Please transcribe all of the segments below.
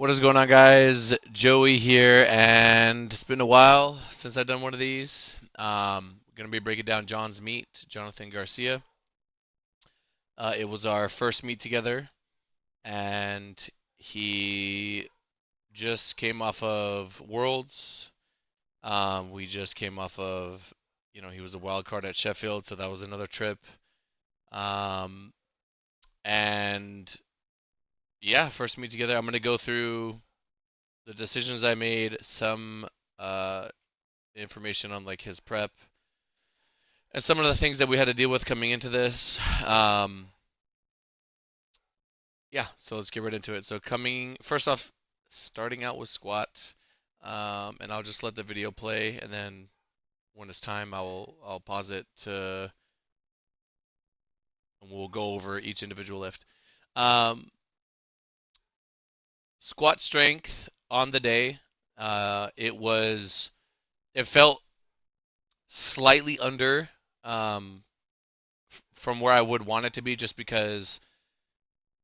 What is going on, guys? Joey here, and it's been a while since I've done one of these. Gonna be breaking down John's meet, Jonathan Garcia. It was our first meet together, and he just came off of Worlds. We just came off of, he was a wild card at Sheffield, so that was another trip. Um, and yeah, first meet together. I'm gonna go through the decisions I made, some uh, information on like his prep and some of the things that we had to deal with coming into this. Yeah, so let's get right into it. So coming first off, starting out with squat, and I'll just let the video play, and then when it's time, I'll pause it to, and we'll go over each individual lift. Um, Squat strength on the day, it felt slightly under um, from where I would want it to be, just because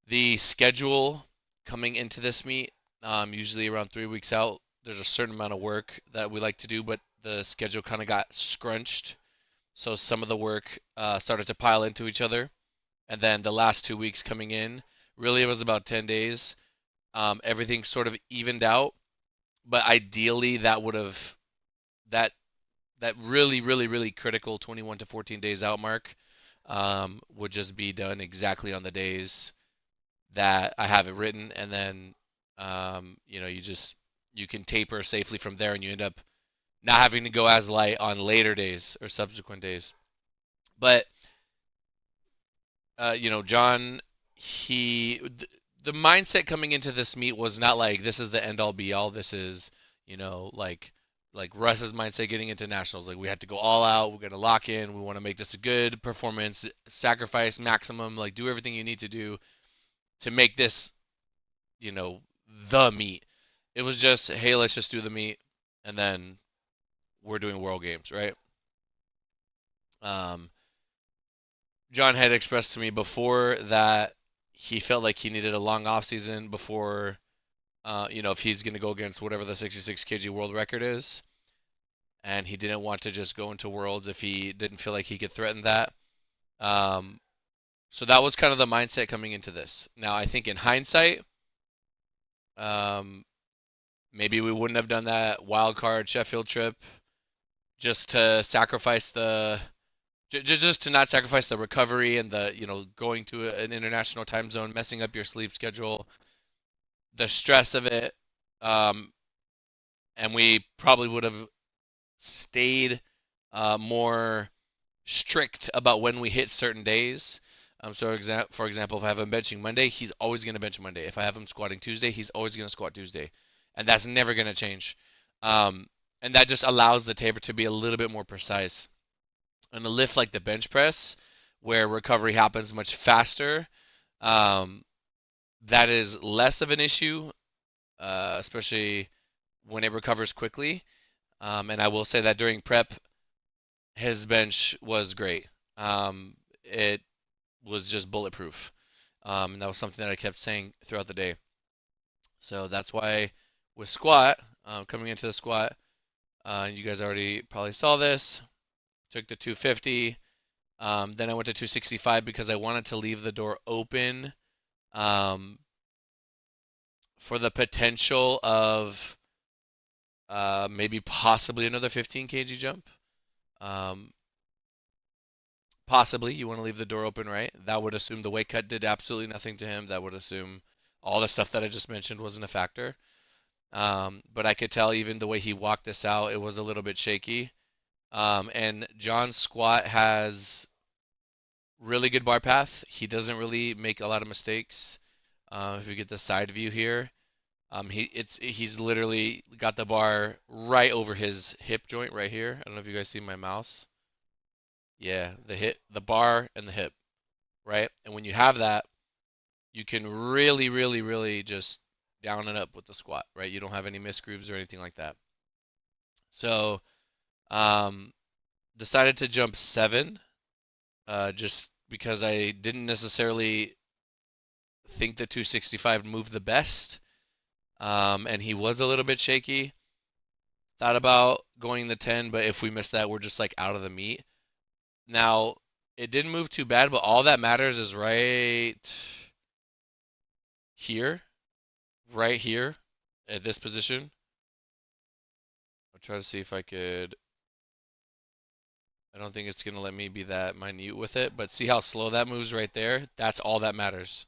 the schedule coming into this meet, usually around 3 weeks out, there's a certain amount of work that we like to do, but the schedule kind of got scrunched. So some of the work started to pile into each other. And then the last 2 weeks coming in, really it was about 10 days. Everything sort of evened out. But ideally, that that really, really, really critical 21 to 14 days out mark would just be done exactly on the days that I have it written, and then you can taper safely from there, and you end up not having to go as light on later days or subsequent days. But John, the mindset coming into this meet was not like this is the end all be all. This is like Russ's mindset getting into nationals. Like we had to go all out. We're gonna lock in. We want to make this a good performance, sacrifice maximum, like do everything you need to do to make this you know, the meet. It was just, hey, let's just do the meet, and then we're doing World Games, right? Um, John had expressed to me before that he felt like he needed a long off season before, if he's going to go against whatever the 66 kg world record is, and he didn't want to just go into Worlds if he didn't feel like he could threaten that. Um, so that was kind of the mindset coming into this. Now, I think in hindsight, um, maybe we wouldn't have done that wild card Sheffield trip just to sacrifice just to not sacrifice the recovery and the going to an international time zone, messing up your sleep schedule, the stress of it, um, and we probably would have stayed more strict about when we hit certain days. So for example, if I have him benching Monday, he's always going to bench Monday. If I have him squatting Tuesday, he's always going to squat Tuesday, and that's never going to change. Um, and that just allows the taper to be a little bit more precise. And a lift like the bench press, where recovery happens much faster, um, that is less of an issue, especially when it recovers quickly. And I will say that during prep, his bench was great. It was just bulletproof. And that was something that I kept saying throughout the day. So that's why with squat, coming into the squat, you guys already probably saw this. Took the 250. Then I went to 265 because I wanted to leave the door open um, for the potential of maybe possibly another 15 kg jump. Um, Possibly you want to leave the door open, right? That would assume the weight cut did absolutely nothing to him. That would assume all the stuff that I just mentioned wasn't a factor. But I could tell even the way he walked this out, it was a little bit shaky. And John's squat has really good bar path. He doesn't really make a lot of mistakes. If you get the side view here, he's literally got the bar right over his hip joint right here. I don't know if you guys see my mouse. Yeah, the bar and the hip, right? And when you have that, you can really, really, really just down and up with the squat, right? You don't have any misgrooves or anything like that. So, um, decided to jump 7, just because I didn't necessarily think the 265 moved the best. And he was a little bit shaky. Thought about going the 10, but if we miss that, we're just like out of the meet. Now, it didn't move too bad, but all that matters is here, right here at this position. I'll try to see if I could. I don't think it's going to let me be that minute with it, but see how slow that moves right there? That's all that matters.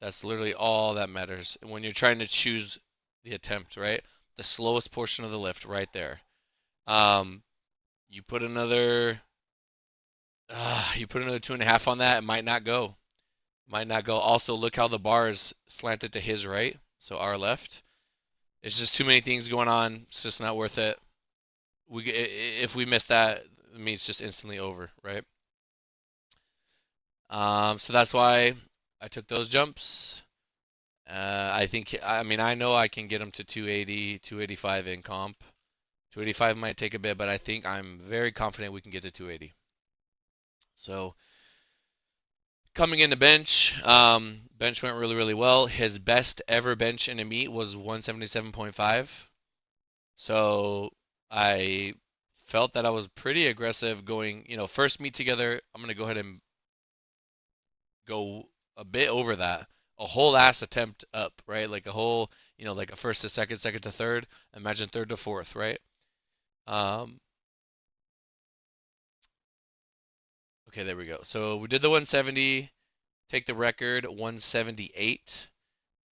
That's literally all that matters when you're trying to choose the attempt, right? The slowest portion of the lift right there. Um, you put another, you put another 2.5 on that, it might not go. Might not go. Also, look how the bar is slanted to his right, so our left. It's just too many things going on. It's just not worth it. If we miss that, it means it's just instantly over, right? So that's why I took those jumps. I mean, I know I can get him to 280, 285 in comp. 285 might take a bit, but I think I'm very confident we can get to 280. So coming into bench, bench went really, really well. His best ever bench in a meet was 177.5. So I felt that I was pretty aggressive going, first meet together. I'm going to go ahead and go a bit over that. A whole ass attempt up, right? Like a whole, like a first to second, second to third. Imagine third to fourth, right? Um, okay, there we go. So we did the 170, take the record 178.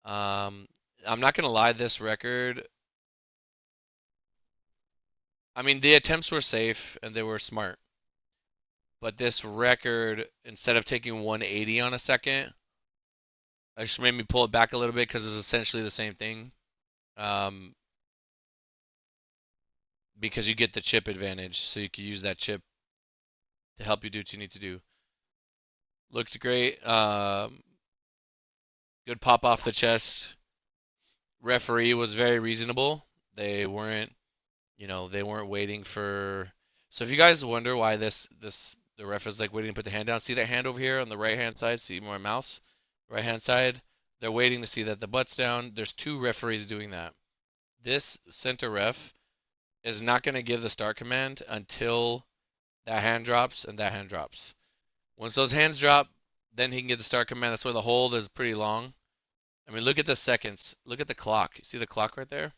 I'm not gonna lie, this record, I mean, the attempts were safe and they were smart, but this record, instead of taking 180 on a second, it just made me pull it back a little bit because it's essentially the same thing. Um, because you get the chip advantage, so you can use that chip to help you do what you need to do. Looked great. Good pop off the chest. Referee was very reasonable. They weren't, they weren't waiting for. So if you guys wonder why the ref is like waiting to put the hand down, see that hand over here on the right hand side? See my mouse? Right hand side. They're waiting to see that the butt's down. There's two referees doing that. This center ref is not going to give the start command until that hand drops and that hand drops. Once those hands drop, then he can get the start command. That's why the hold is pretty long. I mean, look at the seconds. Look at the clock. You see the clock right there?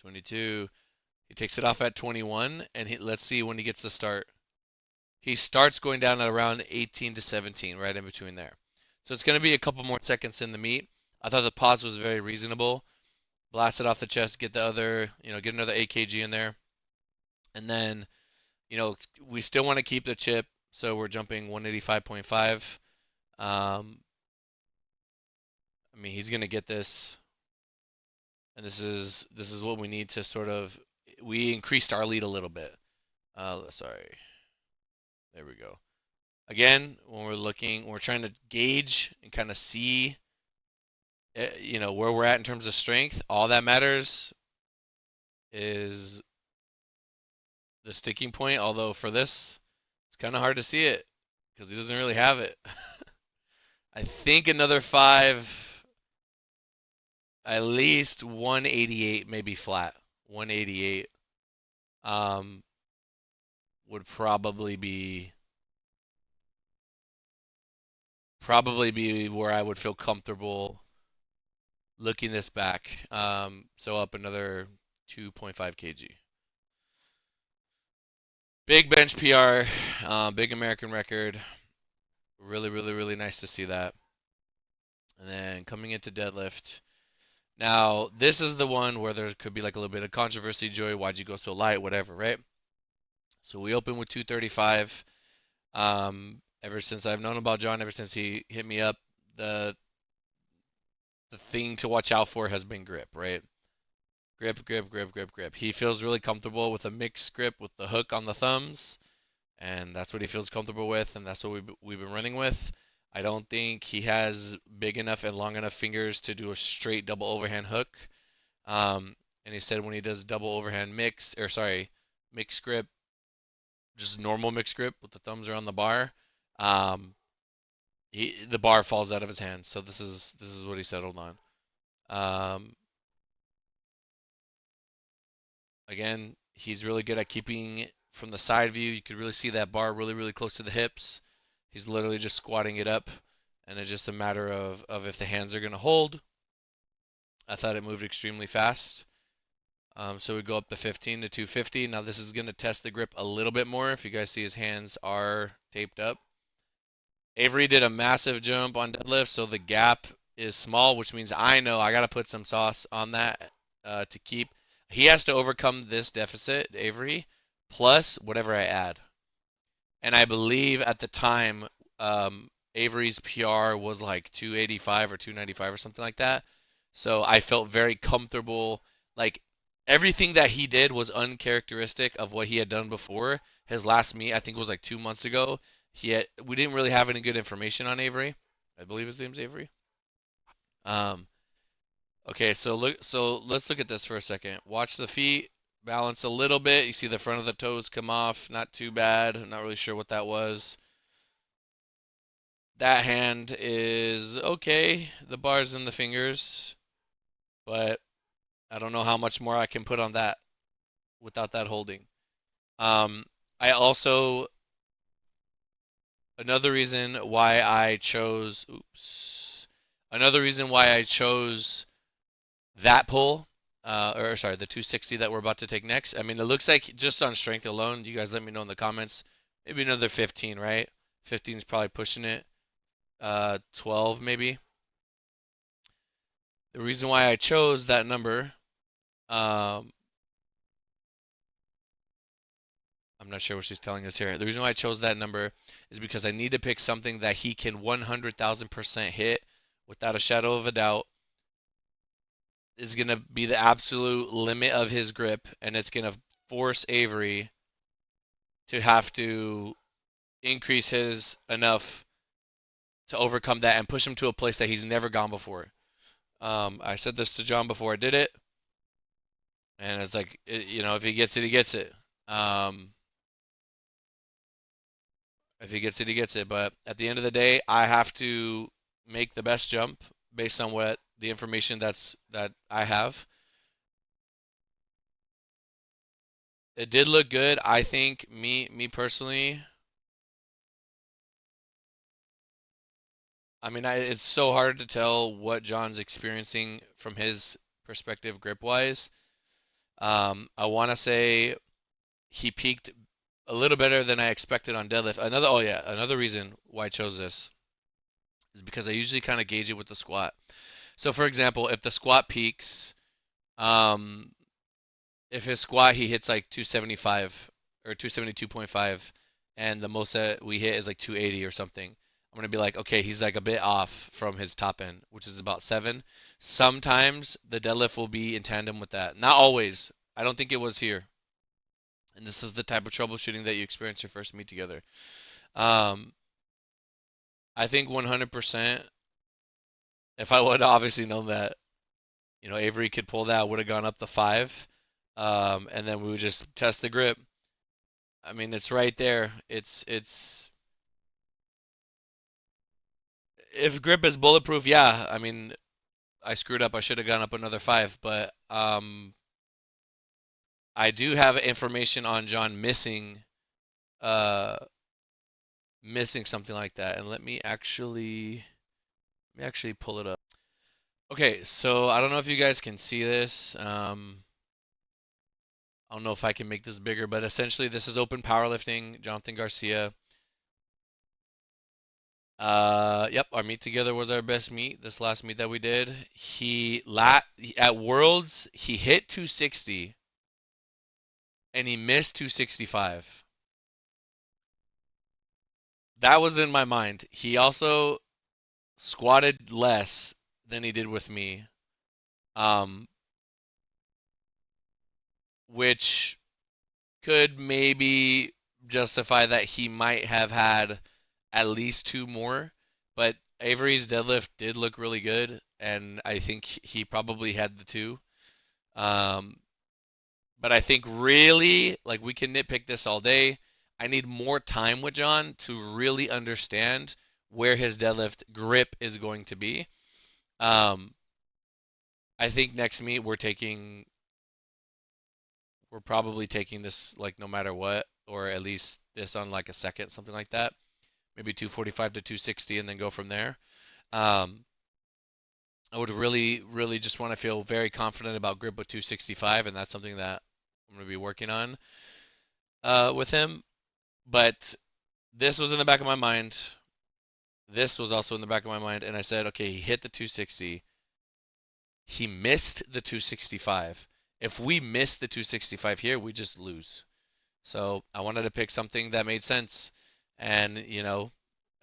22. He takes it off at 21, and let's see when he gets the start. He starts going down at around 18 to 17, right in between there. So it's going to be a couple more seconds in the meet. I thought the pause was very reasonable. Blast it off the chest, get the other, get another AKG in there. And then, we still want to keep the chip, so we're jumping 185.5. I mean, he's going to get this, and this is what we need to sort of. We increased our lead a little bit. Sorry. There we go. Again, when we're trying to gauge and kind of see, where we're at in terms of strength. All that matters is the sticking point. Although for this, it's kind of hard to see it because he doesn't really have it. I think another 5, at least 188, maybe flat. 188 would probably be where I would feel comfortable looking this back. So up another 2.5 kg. Big bench PR, big American record. Really, really, really nice to see that. And then coming into deadlift. Now, this is the one where there could be like a little bit of controversy. Joey, why'd you go so light? Whatever, right? So we open with 235. Ever since I've known about John, ever since he hit me up, the thing to watch out for has been grip, right? Grip, grip, grip, grip, grip. He feels really comfortable with a mixed grip with the hook on the thumbs, and that's what he feels comfortable with, and that's what we've been running with. I don't think he has big enough and long enough fingers to do a straight double overhand hook. And he said when he does double overhand mixed grip, just normal mixed grip with the thumbs around the bar, the bar falls out of his hand. So this is what he settled on. Um, Again, he's really good at keeping from the side view. You could really see that bar really, really close to the hips. He's literally just squatting it up, and it's just a matter of if the hands are going to hold. I thought it moved extremely fast. So we go up to 15 to 250. Now this is going to test the grip a little bit more. If you guys see his hands are taped up. Avery did a massive jump on deadlift, so the gap is small, which means I know I got to put some sauce on that to keep. He has to overcome this deficit, Avery, plus whatever I add. And I believe at the time, Avery's PR was like 285 or 295 or something like that. So I felt very comfortable. Like everything that he did was uncharacteristic of what he had done before. His last meet, I think, was like 2 months ago. We didn't really have any good information on Avery. I believe his name's Avery. Um, okay, so let's look at this for a second. Watch the feet, balance a little bit. You see the front of the toes come off, not too bad. I'm not really sure what that was. That hand is okay. The bars and the fingers, but I don't know how much more I can put on that without that holding. Um, I also another reason why I chose another reason why I chose that pull or sorry, the 260 that we're about to take next. I mean, it looks like just on strength alone, you guys let me know in the comments, maybe another 15, right? 15 is probably pushing it. 12 maybe. The reason why I chose that number, um, I'm not sure what she's telling us here. The reason why I chose that number is because I need to pick something that he can 100,000% hit without a shadow of a doubt. Is going to be the absolute limit of his grip, and it's going to force Avery to have to increase his enough to overcome that and push him to a place that he's never gone before. I said this to John before I did it, and it's like, if he gets it, he gets it. If he gets it, he gets it. But at the end of the day, I have to make the best jump based on what the information that I have. It did look good. I think me personally. I mean, it's so hard to tell what John's experiencing from his perspective grip wise. I want to say he peaked a little better than I expected on deadlift. Another reason why I chose this is because I usually kind of gauge it with the squat. So for example, if the squat peaks, um, if his squat he hits like 275 or 272.5, and the most that we hit is like 280 or something, I'm gonna be like, okay, he's like a bit off from his top end, which is about 7. Sometimes the deadlift will be in tandem with that. Not always. I don't think it was here. And this is the type of troubleshooting that you experience your first meet together. Um, I think 100%. If I would obviously known that, Avery could pull that, would have gone up to 5, and then we would just test the grip. I mean, it's right there. It's if grip is bulletproof, yeah. I mean, I screwed up. I should have gone up another 5, but I do have information on John uh missing something like that. And let me actually pull it up. Okay, so I don't know if you guys can see this. I don't know if I can make this bigger, but essentially this is open powerlifting, Jonathan Garcia. Yep, our meet together was our best meet. This last meet that we did, at Worlds he hit 260 and he missed 265. That was in my mind. He also squatted less than he did with me, um, which could maybe justify that he might have had at least 2 more. But Avery's deadlift did look really good, and I think he probably had the 2. Um, but I think really, like we can nitpick this all day. I need more time with John to really understand where his deadlift grip is going to be. Um, I think next meet we're probably taking this like no matter what, or at least this on like a second, something like that. Maybe 245 to 260 and then go from there. Um, I would really, really just want to feel very confident about grip with 265, and that's something that I'm going to be working on with him. But this was in the back of my mind. This was also in the back of my mind, and I said, okay, he hit the 260. He missed the 265. If we miss the 265 here, we just lose. So I wanted to pick something that made sense. And,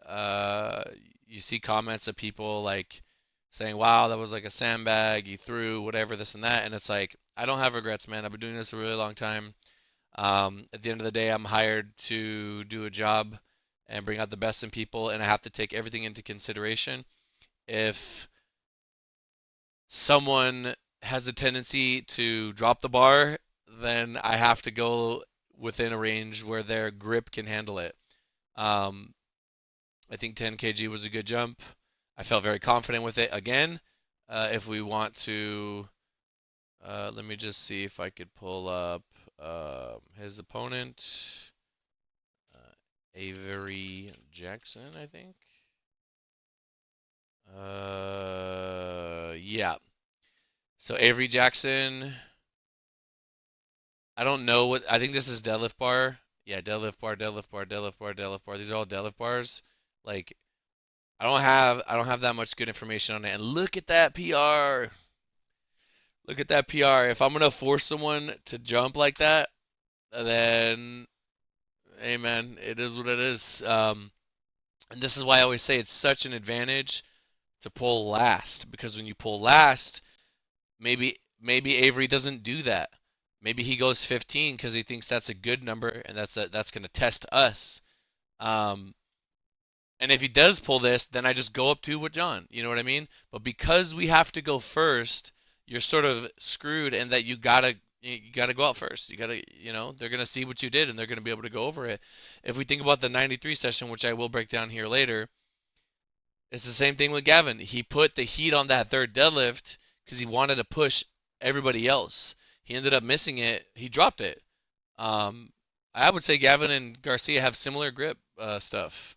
uh, you see comments of people like saying, wow, that was like a sandbag, you threw, whatever, this and that. And it's like, I don't have regrets, man. I've been doing this a really long time. At the end of the day, I'm hired to do a job and bring out the best in people, and I have to take everything into consideration. If someone has a tendency to drop the bar, then I have to go within a range where their grip can handle it. Um, I think 10 kg was a good jump. I felt very confident with it. Again, if we want to, let me just see if I could pull up his opponent, Avery Jackson, I think. Yeah. So Avery Jackson, I don't know what, I think this is deadlift bar. Yeah, deadlift bar, deadlift bar, deadlift bar, deadlift bar. These are all deadlift bars. Like I don't have that much good information on it. And look at that PR. Look at that PR. If I'm gonna force someone to jump like that, then hey man, it is what it is. And this is why I always say it's such an advantage to pull last, because when you pull last, maybe Avery doesn't do that. Maybe he goes 15 because he thinks that's a good number and that's going to test us. Um, and if he does pull this, then I just go up two with John. You know what I mean? But because we have to go first, you're sort of screwed in that you gotta go out first. You gotta, they're gonna see what you did and they're gonna be able to go over it. If we think about the 93 session, which I will break down here later, it's the same thing with Gavin. He put the heat on that third deadlift because he wanted to push everybody else. He ended up missing it. He dropped it. Um, I would say Gavin and Garcia have similar grip stuff.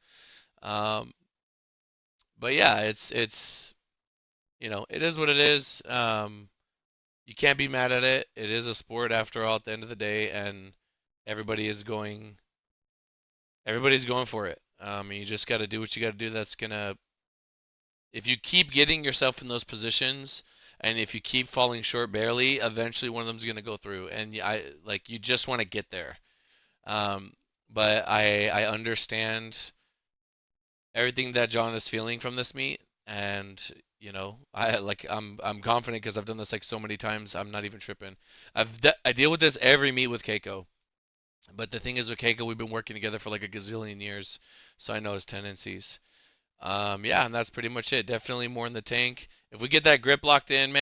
Um, but yeah, it is what it is. You can't be mad at it. It is a sport after all at the end of the day, and everybody is going everybody's going for it. And you just got to do what you got to do. That's gonna If you keep getting yourself in those positions, and if you keep falling short barely, eventually one of them's gonna go through, and you just want to get there. Um, but I understand everything that John is feeling from this meet, and I'm confident because I've done this like so many times. I'm not even tripping. I deal with this every meet with Keiko. But the thing is with Keiko, we've been working together for like a gazillion years, so I know his tendencies. Yeah, and that's pretty much it. Definitely more in the tank. If we get that grip locked in, man.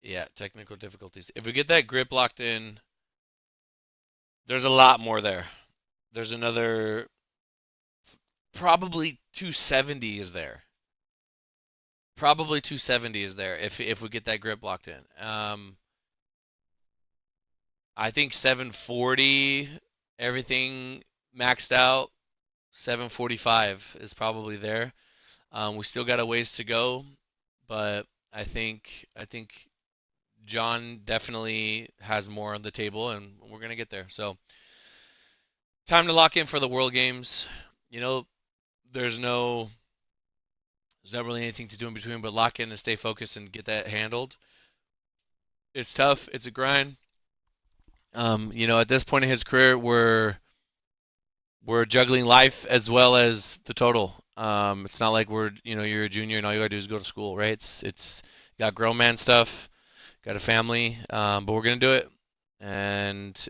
Yeah, technical difficulties. If we get that grip locked in, there's a lot more there. There's another probably 270 is there. Probably 270 is there if we get that grip locked in. I think 740, everything maxed out. 745 is probably there. We still got a ways to go, but I think John definitely has more on the table, and we're gonna get there. So time to lock in for the World Games. You know, there's no there's not really anything to do in between, but lock in and stay focused and get that handled. It's tough. It's a grind. At this point in his career, we're juggling life as well as the total. It's not like you're a junior and all you gotta do is go to school, right? It's got grown man stuff, got a family, but we're gonna do it, and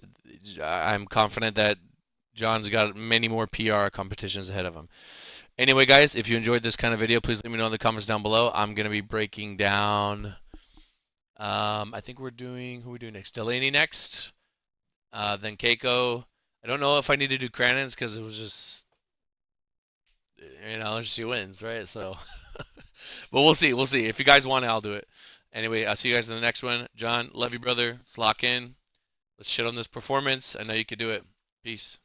I'm confident that John's got many more PR competitions ahead of him. Anyway, guys, if you enjoyed this kind of video, please let me know in the comments down below. I'm gonna be breaking down. I think we're doing who are we doing next? Delaney next, then Keiko. I don't know if I need to do Crannon's because it was just she wins, right? So, but we'll see. We'll see. If you guys want it, I'll do it. Anyway, I'll see you guys in the next one. John, love you, brother. Let's lock in. Let's shit on this performance. I know you can do it. Peace.